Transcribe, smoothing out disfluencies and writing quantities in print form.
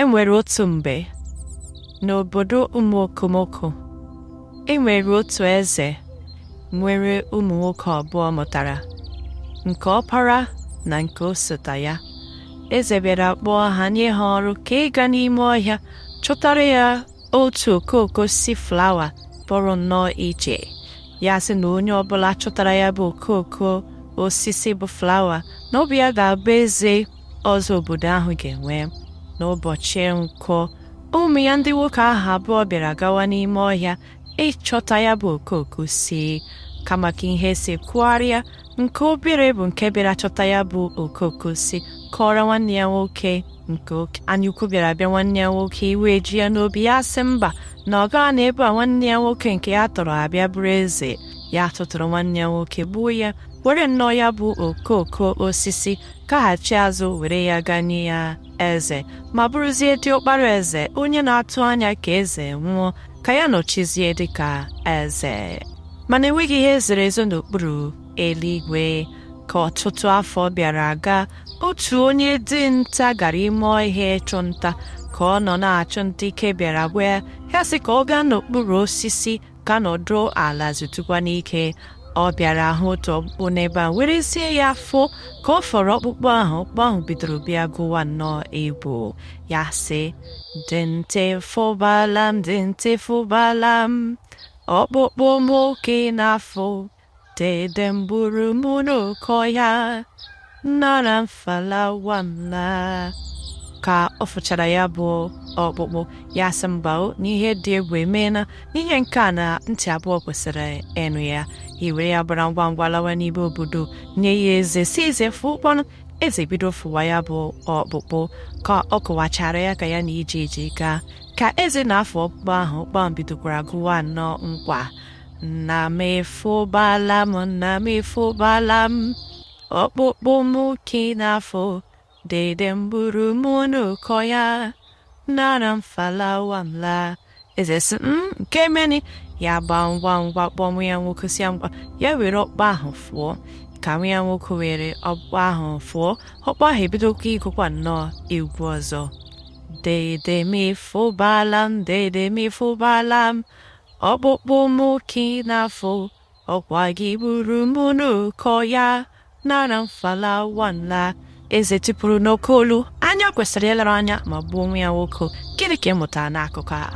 Enwere otu mgbe n'obodo ụmụ okomoko. Enwere otu eze nwere ụmụ nwoke abụọ mụtara, nke ọkpara na nke osote ya. Eze bịara kpọọ ha nye ha ọrụ ka ịga n'ime ọhịa chọtara ya otu okooko osisi flawa pụrụ nnọọ iche. Ya sị na onye ọbụla chọtara ya bụ okooko osisi bụ flawa na obi ya ga-abụ eze ọzọ obodo ahụ ga-enwe. N'ụbọchị Nkwọ, ụmụ ya ndị nwoke ahụ abụọ bịara gawa n'ime ọhịa ịchọta ya bụ okooko osisi. Kama ka ihe si kwugharịa, nke obere bụ nke bịara chọta ya bụ okooko osisi kọrọ nwanne ya nwoke nke anyaukwu bịara bịa nwanne ya nwoke iwe ji ya n'obi. Ya sị mba na ọ gaa n'ebe a nwanne ya nwoke nke ya tọrọ abịa bụrụ eze. Ya tụtụrụ nwanne ya nwoke gbuo ya, were nnọọ ya bụ okooko osisi kaghachi azụ were ya gaa nye ya eze, ma bụrụzie diọkpara eze onye na-atụ anya ka eze nwụọ ka ya nọchizie dịka eze. Mana enweghị ihe zoro ezo n'okpuru eluigwe. Ka ọtụtụ afọ bịara aga, otu onye dinta gara ime ọhịa ịchụ nta. Ka ọ nọ na-achụ nta, ike bịara gwa ya sị ka ọ gaa n'okpuru osisi ka nọdụ ala zụtụkwa n'ike. Ọ bịara hụ otu ọkpụkpụ n'ebe a, werezie ya afọ ka ọ fọrọ ọkpụkpụ ahụ bidoro bịa gụwa nnọọ egwu. Ya sị, dinte fụbala m, dinte fụbala m, ọkpụkpụ m oke n'afọ, dede m gburu m n'oke ọhịa, nara m falawa m la. Ka ọ fụchara ya bụ ọkpụkpụ, ya sị mba n'ihe dị egwu emeela, n'ihe nke a na ntị abụọ kwesịrị ịnụ ya. Iwere ya bara ngwa ngwa lawa n'ime obodo nye ya eze, si eze fụkpọnụ. Eze bido fụwa ya bụ ọkpụkpụ. Ka ọ kụwachara ya ka ya na ije gaa. Ka eze na-afụ ọkpụkpụ ahụ, ọkpụkpụ ahụ bidokwara gụwa nnọọ nkwa: nna m efụbala m, nna m efụbala m, ọkpụkpụ m oke n'afọ, dede m gburu m n'oke ọhịa, nara m falawa m la. Eze sị nke meni. Ya gbaa ngwa ngwa kpọọ nwa ya nwoke si ya ngwa ya were ọkpụkpụ ahụ fụọ. Ka nwa ya nwoke were ọkpụkpụ ahụ fụọ, ọkpụkpụ ahụ ebidokwa ịgụkwa nnọọ egwu ọzọ: dede m efụbala m, dede m efụbala m, ọkpụkpụ m oke n'afọ, ọkwa gị gburu m n'oke ọhịa, nara m falawa m la. Eze tipụrụ n'oke olu, anya kwesịrị ịlere anya ma gbuo nwa ya nwoke. Gịnị ka ị mụtara n'akụkọ a?